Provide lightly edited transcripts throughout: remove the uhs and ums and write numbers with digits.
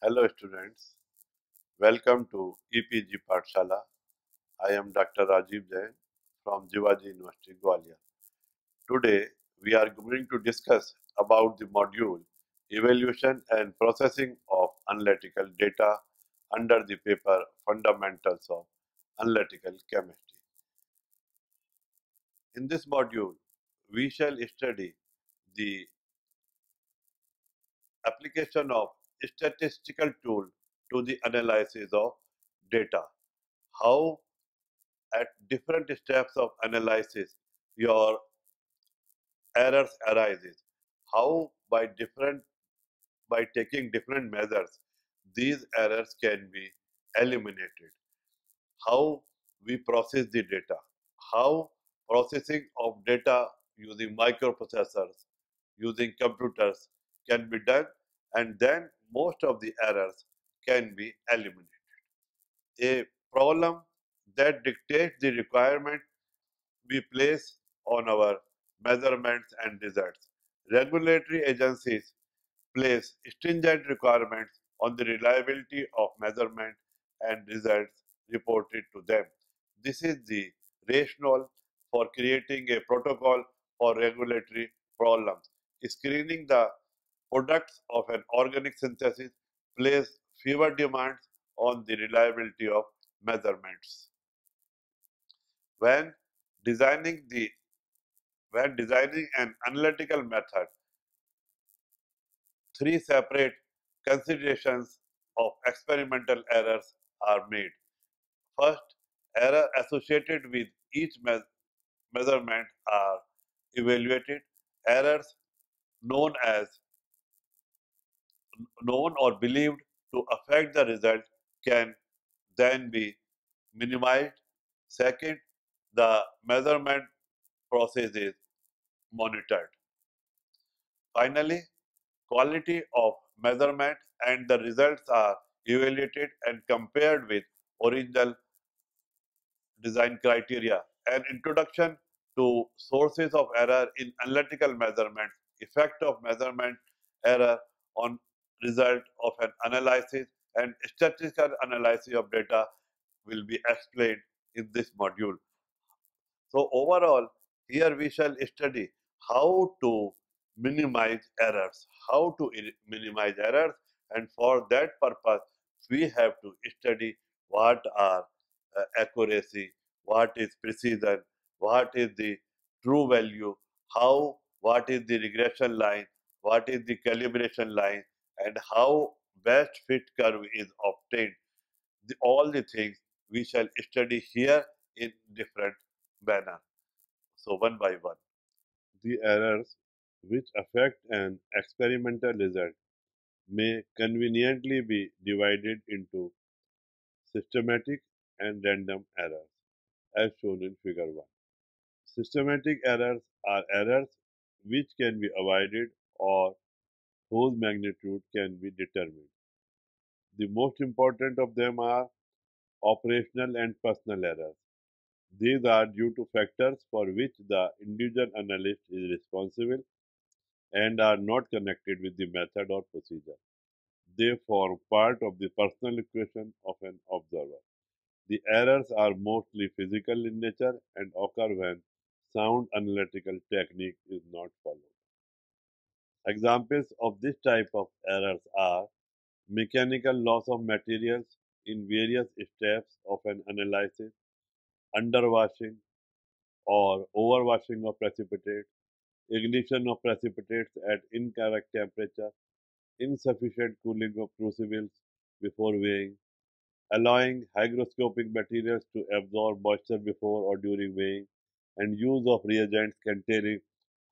Hello students, welcome to EPG Pathshala. I am Dr. Rajiv Jain from Jivaji University, Gwalior. Today we are going to discuss about the module Evaluation and Processing of Analytical Data under the paper Fundamentals of Analytical Chemistry. In this module, we shall study the application of statistical tool to the analysis of data. How at different steps of analysis your errors arises, how by taking different measures these errors can be eliminated, how we process the data, how processing of data using microprocessors, using computers can be done, and then most of the errors can be eliminated. A problem that dictates the requirement we place on our measurements and results. Regulatory agencies place stringent requirements on the reliability of measurement and results reported to them. This is the rationale for creating a protocol for regulatory problems. Screening the products of an organic synthesis place fewer demands on the reliability of measurements. When designing the when designing an analytical method, three separate considerations of experimental errors are made. First, error associated with each measurement are evaluated. Errors known as known or believed to affect the result can then be minimized. Second, the measurement process is monitored. Finally, quality of measurement and the results are evaluated and compared with original design criteria. An introduction to sources of error in analytical measurements, effect of measurement error on result of an analysis, and statistical analysis of data will be explained in this module. So overall, here we shall study how to minimize errors, minimize errors, and for that purpose, we have to study what are accuracy, what is precision, what is the true value, what is the regression line, what is the calibration line, and how best fit curve is obtained. All the things we shall study here in different manner. So one by one. The errors which affect an experimental result may conveniently be divided into systematic and random errors, as shown in figure 1. Systematic errors are errors which can be avoided or whose magnitude can be determined. The most important of them are operational and personal errors. These are due to factors for which the individual analyst is responsible and are not connected with the method or procedure. They form part of the personal equation of an observer. The errors are mostly physical in nature and occur when sound analytical technique is not followed. Examples of this type of errors are mechanical loss of materials in various steps of an analysis, underwashing or overwashing of precipitates, ignition of precipitates at incorrect temperature, insufficient cooling of crucibles before weighing, allowing hygroscopic materials to absorb moisture before or during weighing, and use of reagents containing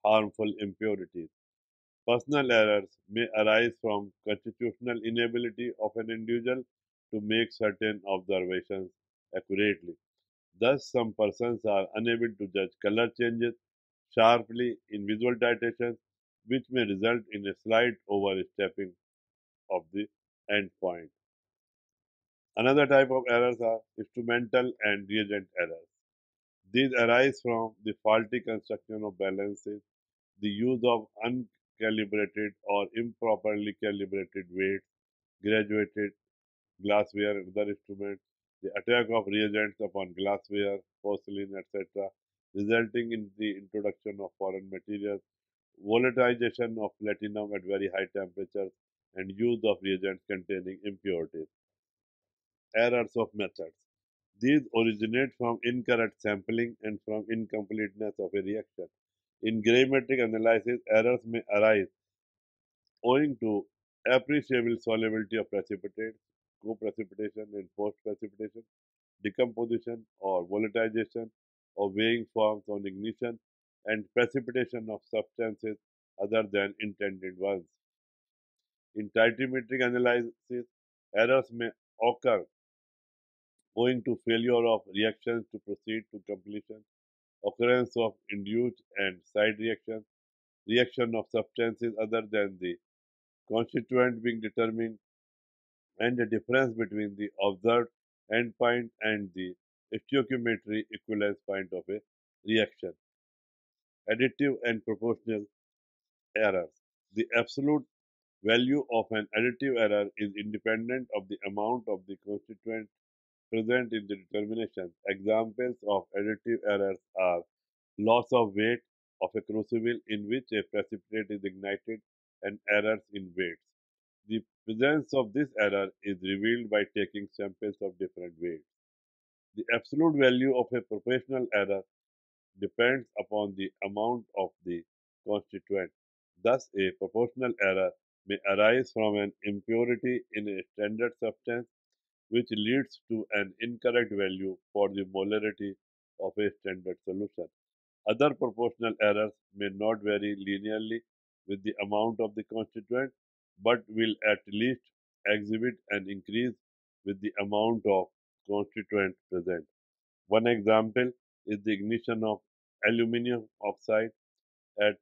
harmful impurities. Personal errors may arise from constitutional inability of an individual to make certain observations accurately. Thus, some persons are unable to judge color changes sharply in visual titration, which may result in a slight overstepping of the endpoint. Another type of errors are instrumental and reagent errors. These arise from the faulty construction of balances, the use of uncalibrated or improperly calibrated weights, graduated glassware and other instruments, the attack of reagents upon glassware, porcelain, etc., resulting in the introduction of foreign materials, volatilization of platinum at very high temperatures, and use of reagents containing impurities. Errors of methods. These originate from incorrect sampling and from incompleteness of a reaction. In gravimetric analysis, errors may arise owing to appreciable solubility of precipitates, co-precipitation and post-precipitation, decomposition or volatilization of weighing forms on ignition, and precipitation of substances other than intended ones. In titrimetric analysis, errors may occur owing to failure of reactions to proceed to completion, occurrence of induced and side reactions, reaction of substances other than the constituent being determined, and the difference between the observed endpoint and the stoichiometry equivalence point of a reaction. Additive and proportional errors. The absolute value of an additive error is independent of the amount of the constituent present in the determination. Examples of additive errors are loss of weight of a crucible in which a precipitate is ignited and errors in weights. The presence of this error is revealed by taking samples of different weights. The absolute value of a proportional error depends upon the amount of the constituent. Thus, a proportional error may arise from an impurity in a standard substance, which leads to an incorrect value for the molarity of a standard solution. Other proportional errors may not vary linearly with the amount of the constituent, but will at least exhibit an increase with the amount of constituent present. One example is the ignition of aluminum oxide at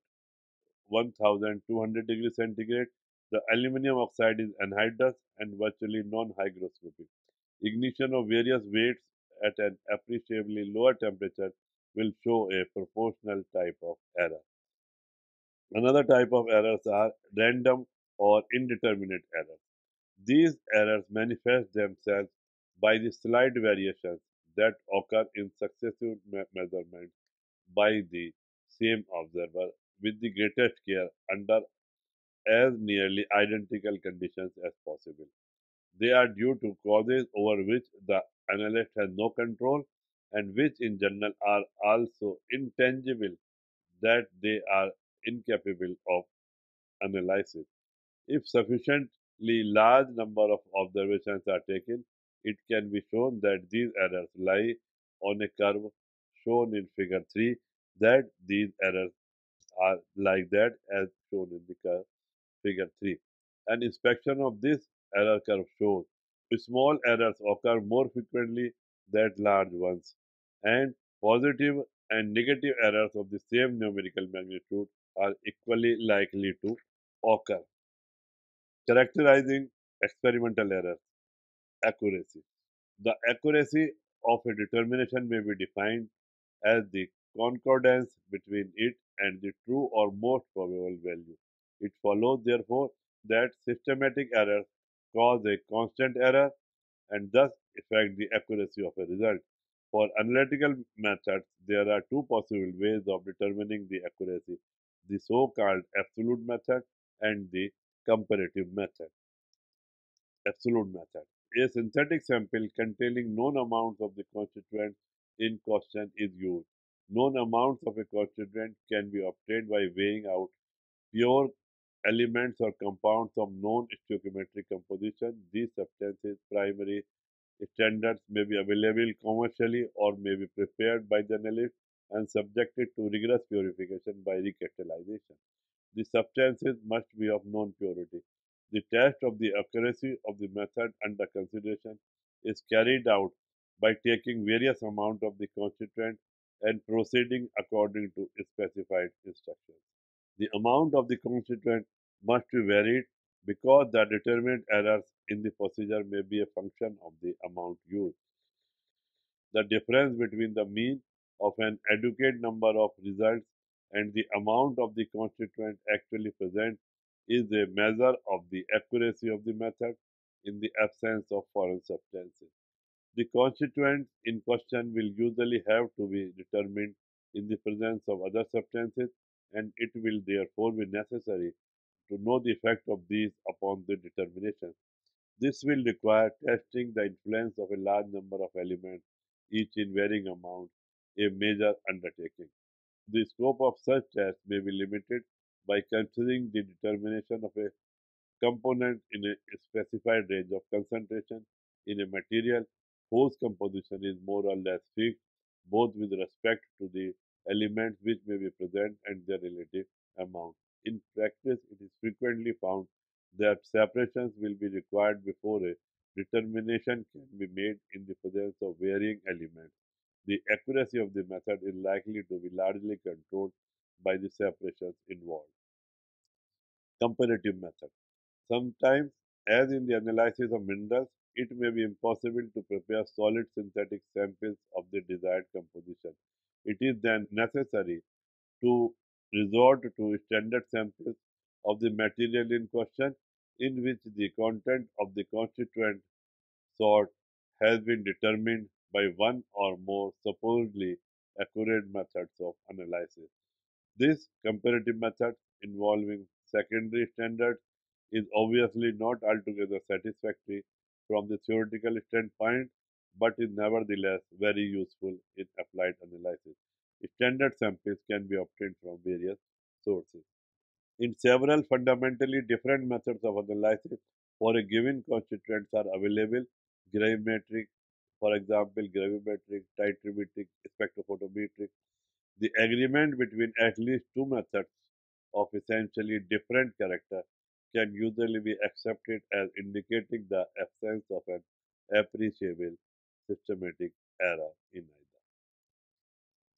1200 degrees centigrade. The aluminum oxide is anhydrous and virtually non-hygroscopic. Ignition of various weights at an appreciably lower temperature will show a proportional type of error. Another type of errors are random or indeterminate errors. These errors manifest themselves by the slight variations that occur in successive measurements by the same observer with the greatest care under as nearly identical conditions as possible. They are due to causes over which the analyst has no control and which in general are also intangible that they are incapable of analysis. If sufficiently large number of observations are taken, it can be shown that these errors lie on a curve shown in figure 3, that these errors are like that as shown in the curve figure 3. An inspection of this error curve shows small errors occur more frequently than large ones, and positive and negative errors of the same numerical magnitude are equally likely to occur. Characterizing experimental errors. Accuracy. The accuracy of a determination may be defined as the concordance between it and the true or most probable value. It follows, therefore, that systematic errors cause a constant error and thus affect the accuracy of a result. For analytical methods, there are two possible ways of determining the accuracy, the so-called absolute method and the comparative method. Absolute method. A synthetic sample containing known amounts of the constituent in question is used. Known amounts of a constituent can be obtained by weighing out pure elements or compounds of known stoichiometric composition. These substances, primary standards, may be available commercially or may be prepared by the analyst and subjected to rigorous purification by recrystallization. The substances must be of known purity. The test of the accuracy of the method under consideration is carried out by taking various amount of the constituent and proceeding according to specified instructions. The amount of the constituent must be varied because the determined errors in the procedure may be a function of the amount used. The difference between the mean of an adequate number of results and the amount of the constituent actually present is a measure of the accuracy of the method. in the absence of foreign substances. The constituents in question will usually have to be determined in the presence of other substances, and it will therefore be necessary to know the effect of these upon the determination. This will require testing the influence of a large number of elements, each in varying amount, a major undertaking. The scope of such tests may be limited by considering the determination of a component in a specified range of concentration in a material whose composition is more or less fixed, both with respect to the elements which may be present and their relative amount. In practice, it is frequently found that separations will be required before a determination can be made in the presence of varying elements. The accuracy of the method is likely to be largely controlled by the separations involved. Comparative method. Sometimes, as in the analysis of minerals, it may be impossible to prepare solid synthetic samples of the desired composition. It is then necessary to resort to standard samples of the material in question, in which the content of the constituent sort has been determined by one or more supposedly accurate methods of analysis. This comparative method, involving secondary standards, is obviously not altogether satisfactory from the theoretical standpoint, but is nevertheless very useful in applied analysis. Standard samples can be obtained from various sources. In several fundamentally different methods of analysis for a given constituents are available: gravimetric, for example, gravimetric, titrimetric, spectrophotometric. The agreement between at least two methods of essentially different character can usually be accepted as indicating the absence of an appreciable systematic error in either.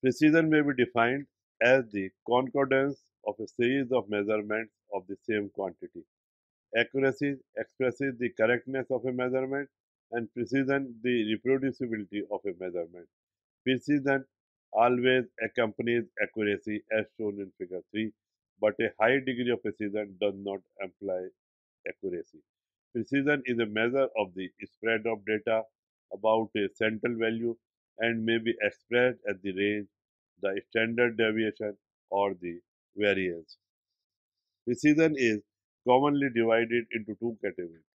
Precision may be defined as the concordance of a series of measurements of the same quantity. Accuracy expresses the correctness of a measurement, and precision the reproducibility of a measurement. Precision always accompanies accuracy as shown in figure 3, but a high degree of precision does not imply accuracy. Precision is a measure of the spread of data about a central value and may be expressed as the range, the standard deviation, or the variance. Precision is commonly divided into two categories: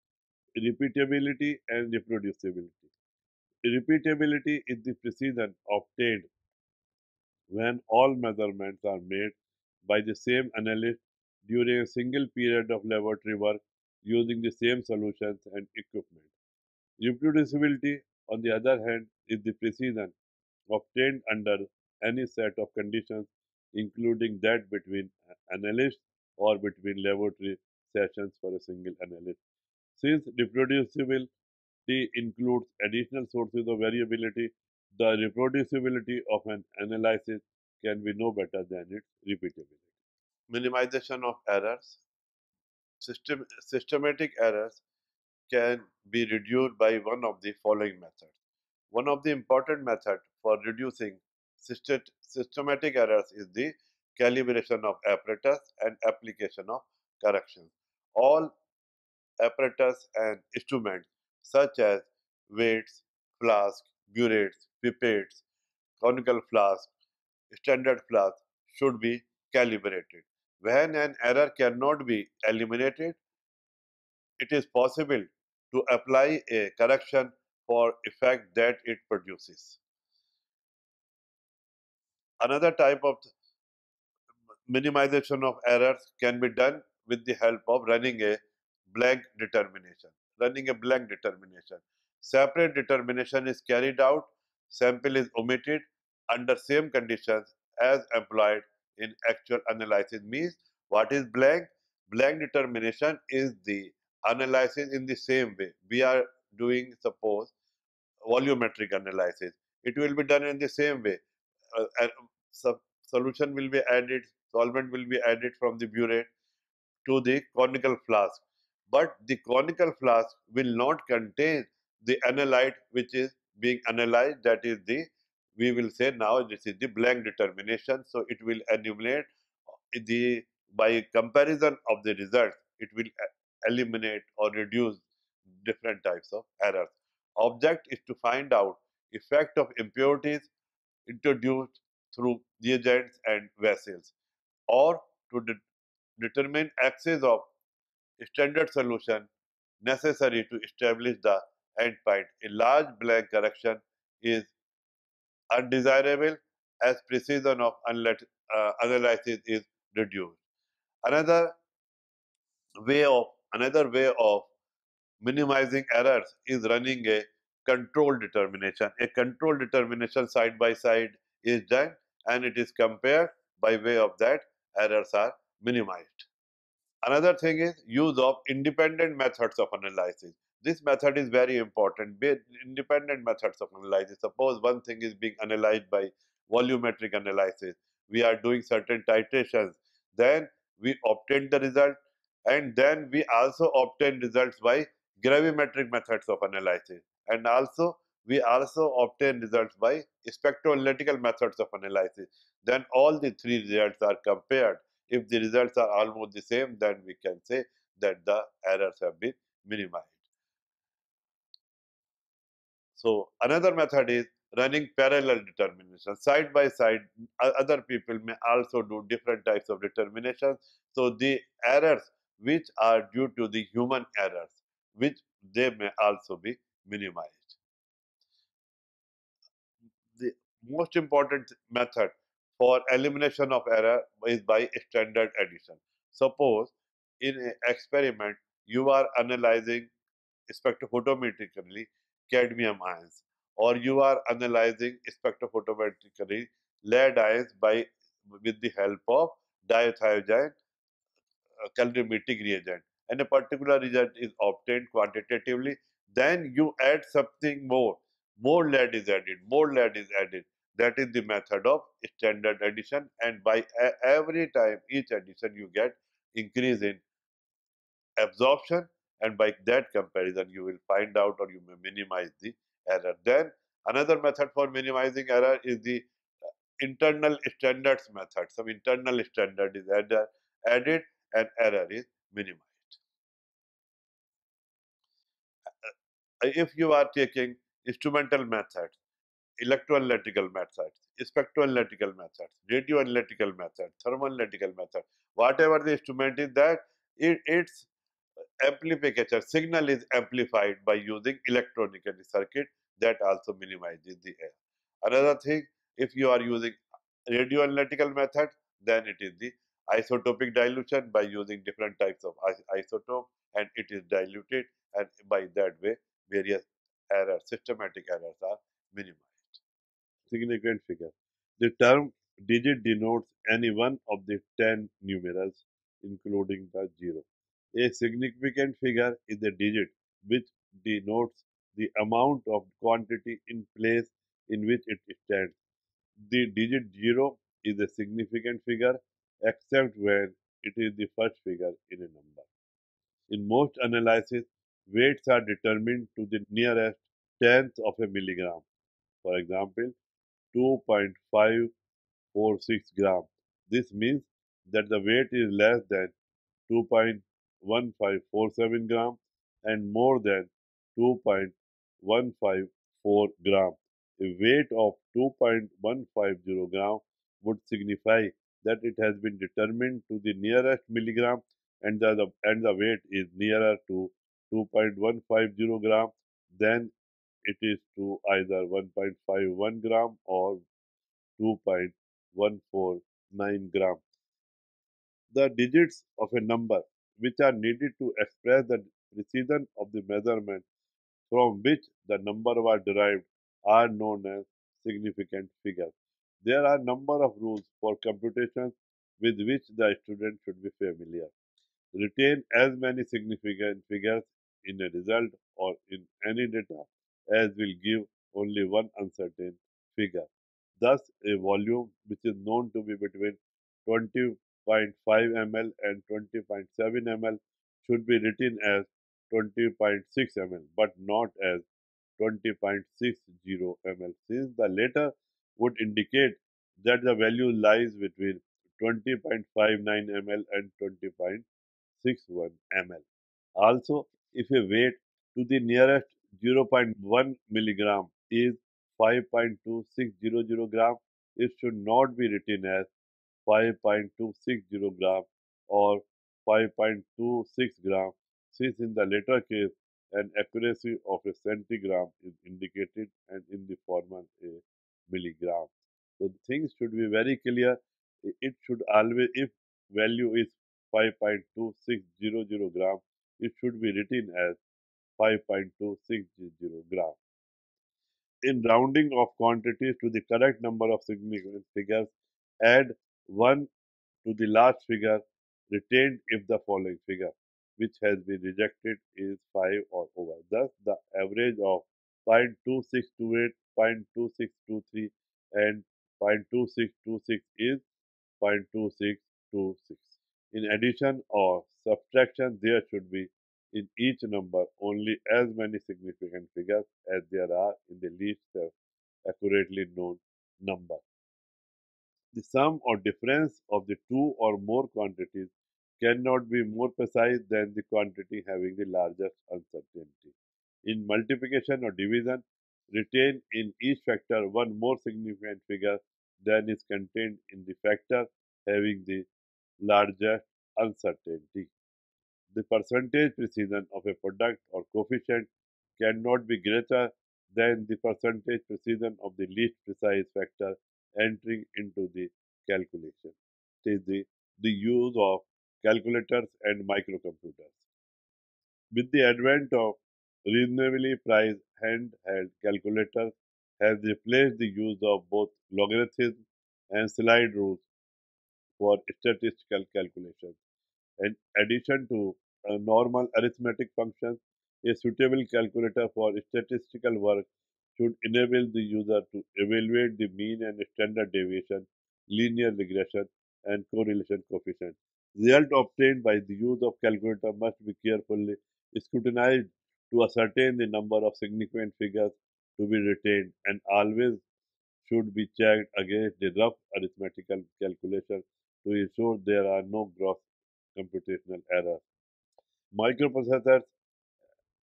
repeatability and reproducibility. Repeatability is the precision obtained when all measurements are made by the same analyst during a single period of laboratory work using the same solutions and equipment. Reproducibility, on the other hand, is the precision obtained under any set of conditions, including that between analysts or between laboratory sessions for a single analyst. Since reproducibility includes additional sources of variability, the reproducibility of an analysis can be no better than its repeatability. Minimization of errors. Systematic errors can be reduced by one of the following methods. One of the important methods for reducing systematic errors is the calibration of apparatus and application of corrections. All apparatus and instruments such as weights, flasks, burettes, pipettes, conical flasks, standard flasks should be calibrated. When an error cannot be eliminated, it is possible to apply a correction for effect that it produces. Another type of minimization of errors can be done with the help of running a blank determination. Running a blank determination. Separate determination is carried out, sample is omitted under same conditions as employed in actual analysis. Means what is blank? Blank determination is the analysis in the same way. We are doing, suppose, volumetric analysis. It will be done in the same way. And solution will be added, solvent will be added from the burette to the conical flask. But the conical flask will not contain the analyte which is being analyzed. That is the, we will say now this is the blank determination. So it will enumerate the, by comparison of the results, it will eliminate or reduce different types of errors. Object is to find out effect of impurities introduced through reagents and vessels, or to determine access of standard solution necessary to establish the endpoint. A large blank correction is undesirable as precision of analysis is reduced. Another another way of minimizing errors is running a control determination. A control determination side by side is done and it is compared. By way of that, errors are minimized. Another thing is use of independent methods of analysis. This method is very important. Independent methods of analysis. Suppose one thing is being analyzed by volumetric analysis. We are doing certain titrations. Then we obtain the result, and then we also obtain results by gravimetric methods of analysis. And also we also obtain results by spectroanalytical methods of analysis. Then all the three results are compared. If the results are almost the same, then we can say that the errors have been minimized. So another method is running parallel determination. Side by side, other people may also do different types of determinations. So the errors which are due to the human errors, which they may also be minimized. The most important method for elimination of error is by standard addition. Suppose in an experiment you are analyzing spectrophotometrically cadmium ions, or you are analyzing spectrophotometrically lead ions by with the help of dithiogen calorimetric reagent, and a particular result is obtained quantitatively, then you add something more. More lead is added, more lead is added. That is the method of standard addition, and by every time each addition you get increase in absorption, and by that comparison you will find out or you may minimize the error. Then another method for minimizing error is the internal standards method. Some internal standard is added and error is minimized. If you are taking instrumental methods, electroanalytical methods, spectroanalytical methods, radioanalytical methods, thermoanalytical methods, whatever the instrument is, that its amplification signal is amplified by using electronic circuit, that also minimizes the error. Another thing, if you are using radioanalytical method, then it is the isotopic dilution by using different types of isotope, and it is diluted, and by that way various errors, systematic errors are minimized. Significant figure. The term digit denotes any one of the 10 numerals, including the zero. A significant figure is a digit which denotes the amount of quantity in place in which it stands. The digit 0 is a significant figure except when it is the first figure in a number. In most analyses, weights are determined to the nearest tenth of a milligram. For example, 2.546 gram. This means that the weight is less than 2.1547 gram and more than 2.154 gram. A weight of 2.150 gram would signify that it has been determined to the nearest milligram, and the weight is nearer to 2.150 gram than it is to either 1.51 gram or 2.149 gram. The digits of a number which are needed to express the precision of the measurement from which the number was derived are known as significant figures. There are a number of rules for computations with which the student should be familiar. Retain as many significant figures in a result or in any data as will give only one uncertain figure. Thus, a volume which is known to be between 20.5 ml and 20.7 ml should be written as 20.6 ml but not as 20.60 ml, since the latter would indicate that the value lies between 20.59 ml and 20.61 ml. Also, if a weight to the nearest zero point 0.1 milligram is 5.2600 gram. It should not be written as 5.260 gram or 5.26 gram, since in the latter case an accuracy of a centigram is indicated and in the former a milligram. So things should be very clear. It should always, if value is 5.2600 gram, it should be written as 5.260 gram. In rounding of quantities to the correct number of significant figures, add 1 to the last figure retained if the following figure, which has been rejected, is 5 or over. Thus, the average of 0.2628, 0.2623 and 0.2626 is 0.2626. In addition or subtraction, there should be in each number only as many significant figures as there are in the least accurately known number. The sum or difference of the two or more quantities cannot be more precise than the quantity having the largest uncertainty. In multiplication or division, retain in each factor one more significant figure than is contained in the factor having the largest uncertainty. The percentage precision of a product or coefficient cannot be greater than the percentage precision of the least precise factor entering into the calculation. It is the use of calculators and microcomputers. With the advent of reasonably priced handheld calculators has replaced the use of both logarithms and slide rules for statistical calculations. In addition to normal arithmetic functions, a suitable calculator for statistical work should enable the user to evaluate the mean and standard deviation, linear regression, and correlation coefficient. Result obtained by the use of calculator must be carefully scrutinized to ascertain the number of significant figures to be retained and always should be checked against the rough arithmetical calculation to ensure there are no gross computational errors. Microprocessors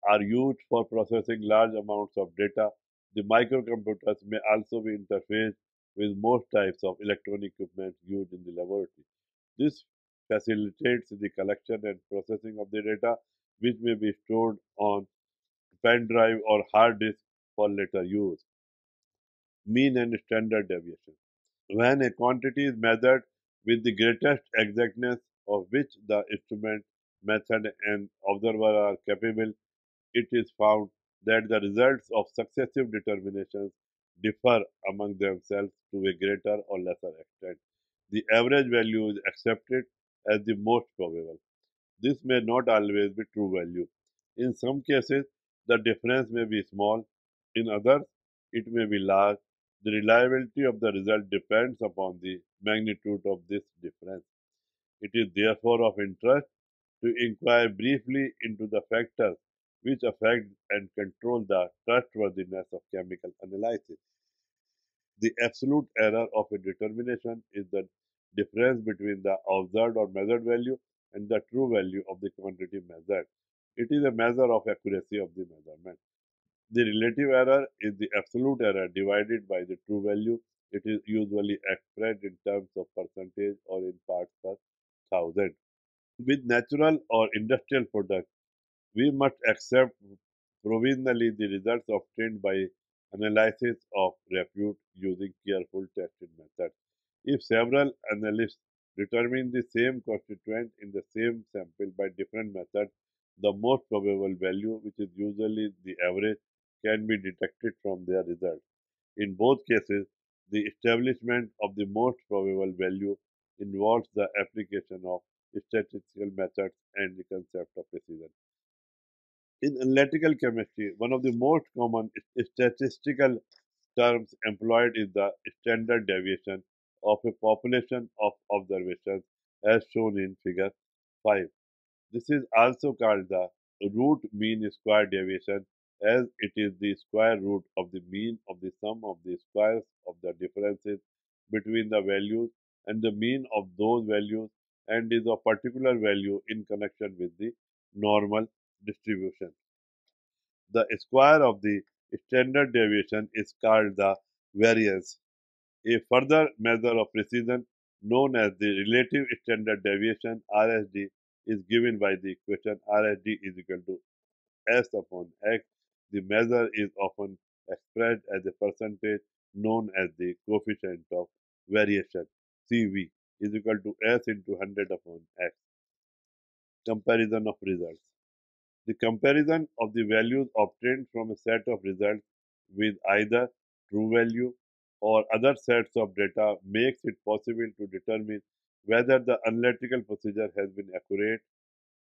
are used for processing large amounts of data. The microcomputers may also be interfaced with most types of electronic equipment used in the laboratory. This facilitates the collection and processing of the data, which may be stored on pen drive or hard disk for later use. Mean and standard deviation. When a quantity is measured with the greatest exactness of which the instrument, method, and observer are capable, it is found that the results of successive determinations differ among themselves to a greater or lesser extent. The average value is accepted as the most probable. This may not always be true value. In some cases, the difference may be small. In others, it may be large. The reliability of the result depends upon the magnitude of this difference. It is therefore of interest to inquire briefly into the factors which affect and control the trustworthiness of chemical analysis. The absolute error of a determination is the difference between the observed or measured value and the true value of the quantity measured. It is a measure of accuracy of the measurement. The relative error is the absolute error divided by the true value. It is usually expressed in terms of percentage or in parts per thousand. With natural or industrial products, we must accept provisionally the results obtained by analysis of repute using careful tested methods. If several analysts determine the same constituent in the same sample by different methods, the most probable value, which is usually the average, can be detected from their results. In both cases, the establishment of the most probable value involves the application of statistical methods and the concept of precision. In analytical chemistry, one of the most common statistical terms employed is the standard deviation of a population of observations as shown in figure 5. This is also called the root mean square deviation as it is the square root of the mean of the sum of the squares of the differences between the values and the mean of those values and is of particular value in connection with the normal distribution. The square of the standard deviation is called the variance. A further measure of precision, known as the relative standard deviation (RSD), is given by the equation RSD is equal to S upon X. The measure is often expressed as a percentage known as the coefficient of variation CV is equal to S into 100 upon X. Comparison of results. The comparison of the values obtained from a set of results with either true value or other sets of data makes it possible to determine whether the analytical procedure has been accurate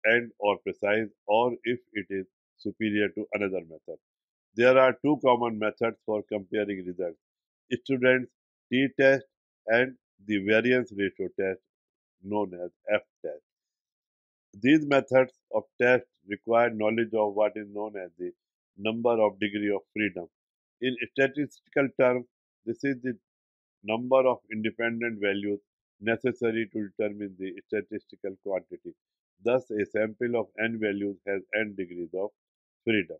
and or precise or if it is superior to another method. There are two common methods for comparing results: students t-test and the variance ratio test known as f-test. These methods of test require knowledge of what is known as the number of degree of freedom. In statistical terms, this is the number of independent values necessary to determine the statistical quantity. Thus, a sample of n values has n degrees of freedom.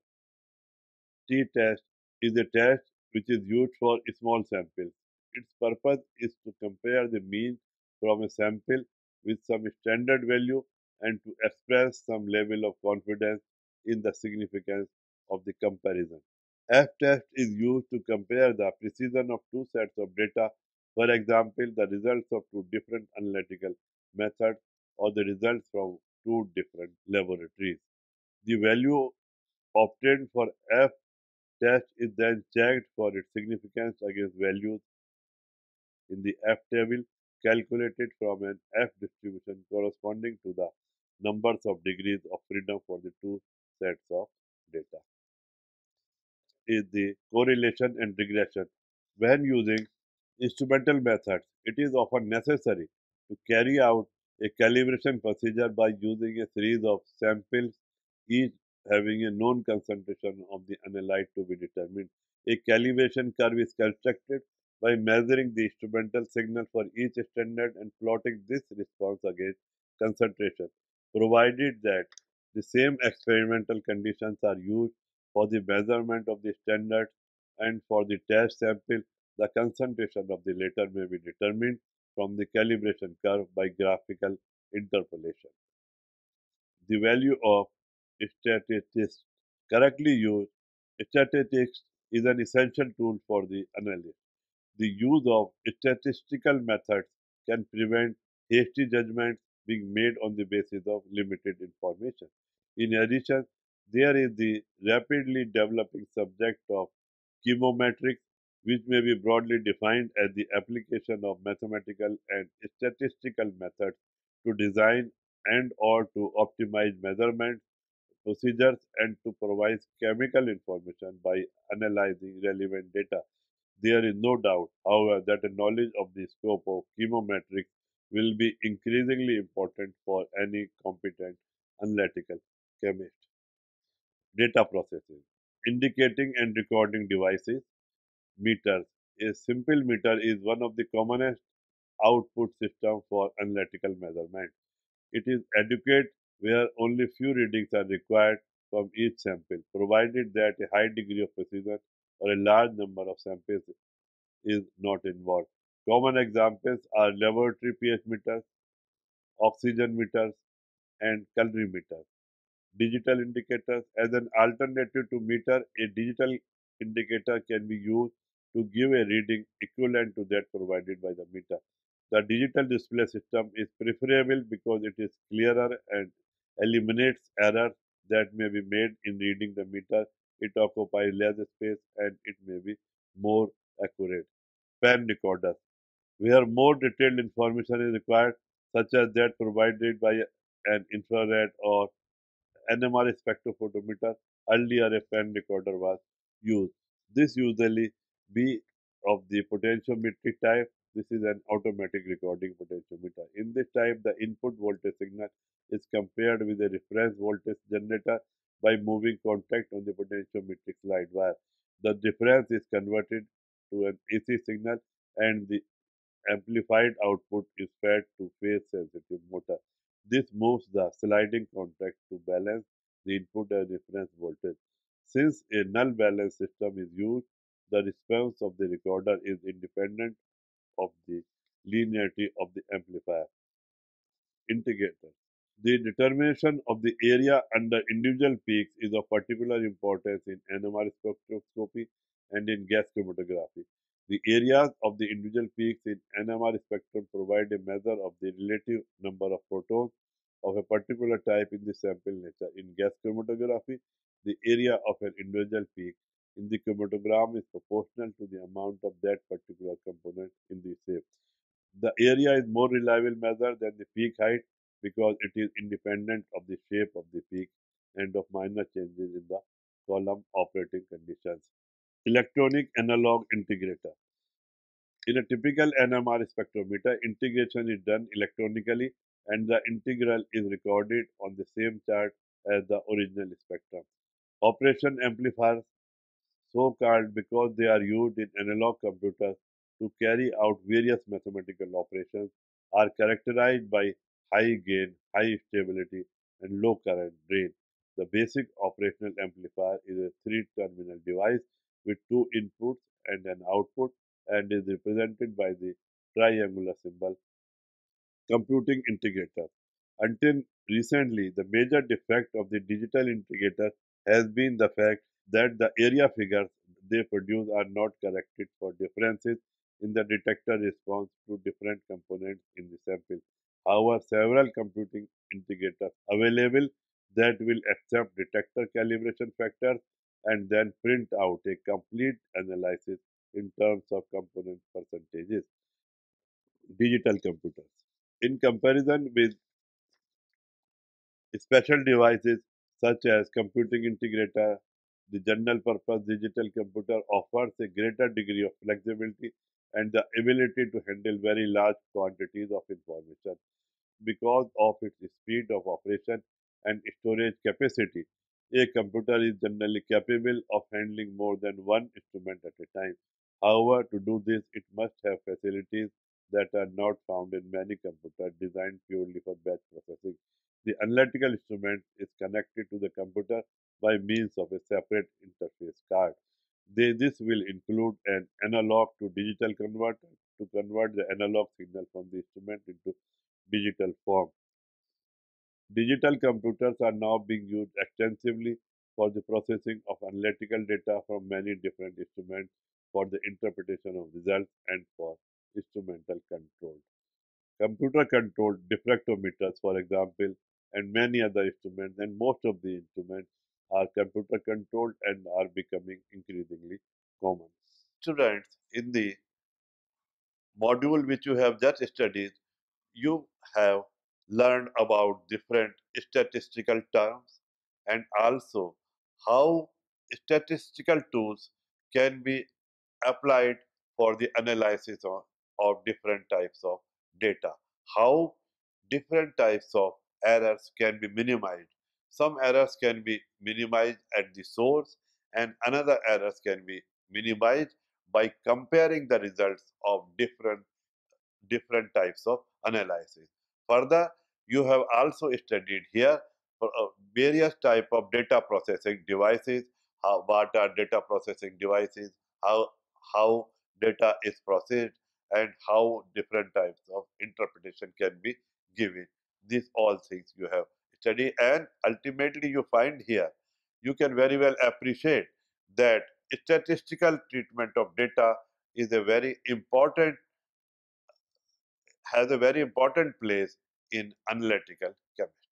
T-test is a test which is used for small samples. Its purpose is to compare the mean from a sample with some standard value and to express some level of confidence in the significance of the comparison. F-test is used to compare the precision of two sets of data, for example, the results of two different analytical methods or the results from two different laboratories. The value obtained for F test is then checked for its significance against values in the F table calculated from an F distribution corresponding to the numbers of degrees of freedom for the two sets of data. Is the correlation and regression. When using instrumental methods, it is often necessary to carry out a calibration procedure by using a series of samples, each having a known concentration of the analyte to be determined. A calibration curve is constructed by measuring the instrumental signal for each standard and plotting this response against concentration, provided that the same experimental conditions are used for the measurement of the standard and for the test sample, the concentration of the latter may be determined from the calibration curve by graphical interpolation. The value of statistics. Correctly used, statistics is an essential tool for the analyst. The use of statistical methods can prevent hasty judgments being made on the basis of limited information. In addition, there is the rapidly developing subject of chemometrics, which may be broadly defined as the application of mathematical and statistical methods to design and or to optimize measurement procedures and to provide chemical information by analyzing relevant data. There is no doubt, however, that a knowledge of the scope of chemometrics will be increasingly important for any competent analytical chemist. Data processing, indicating and recording devices, meters. A simple meter is one of the commonest output system for analytical measurement. It is adequate where only few readings are required from each sample, provided that a high degree of precision or a large number of samples is not involved. Common examples are laboratory pH meters, oxygen meters, and calorimeters. Digital indicators. As an alternative to meter, a digital indicator can be used to give a reading equivalent to that provided by the meter. The digital display system is preferable because it is clearer and eliminates errors that may be made in reading the meter. It occupies less space and it may be more accurate. Pen recorders, where more detailed information is required, such as that provided by an infrared or NMR spectrophotometer. Earlier, a pen recorder was used. This usually be of the potentiometric type. This is an automatic recording potentiometer. In this type, the input voltage signal is compared with a reference voltage generator by moving contact on the potentiometric slide wire. The difference is converted to an AC signal and the amplified output is fed to phase-sensitive motor. This moves the sliding contact to balance the input and reference voltage. Since a null balance system is used, the response of the recorder is independent of the linearity of the amplifier integrator. The determination of the area under individual peaks is of particular importance in NMR spectroscopy and in gas chromatography. The areas of the individual peaks in NMR spectrum provide a measure of the relative number of protons of a particular type in the sample nature. In gas chromatography, the area of an individual peak in the chromatogram is proportional to the amount of that particular component in the shape. The area is more reliable measure than the peak height because it is independent of the shape of the peak and of minor changes in the column operating conditions. Electronic analog integrator. In a typical NMR spectrometer, integration is done electronically and the integral is recorded on the same chart as the original spectrum. Operation amplifiers, so called because they are used in analog computers to carry out various mathematical operations, are characterized by high gain, high stability, and low current drain. The basic operational amplifier is a three-terminal device with two inputs and an output and is represented by the triangular symbol computing integrator. Until recently, the major defect of the digital integrator has been the fact that the area figures they produce are not corrected for differences in the detector response to different components in the sample. However, several computing integrators available that will accept detector calibration factors and then print out a complete analysis in terms of component percentages. Digital computers. In comparison with special devices such as computing integrator, the general purpose digital computer offers a greater degree of flexibility and the ability to handle very large quantities of information. Because of its speed of operation and storage capacity, a computer is generally capable of handling more than one instrument at a time. However, to do this, it must have facilities that are not found in many computers designed purely for batch processing. The analytical instrument is connected to the computer by means of a separate interface card. This will include an analog to digital converter to convert the analog signal from the instrument into digital form. Digital computers are now being used extensively for the processing of analytical data from many different instruments for the interpretation of results and for instrumental control. Computer controlled diffractometers, for example, and many other instruments, and most of the instruments are computer controlled and are becoming increasingly common. Students, in the module which you have just studied, you have learned about different statistical terms and also how statistical tools can be applied for the analysis of different types of data. How different types of errors can be minimized. Some errors can be minimized at the source and another errors can be minimized by comparing the results of different types of analysis. Further, you have also studied here for, various type of data processing devices, what are data processing devices, how data is processed, and how different types of interpretation can be given. These all things you have studied, and ultimately you find here you can very well appreciate that statistical treatment of data is a very important has a very important place in analytical chemistry.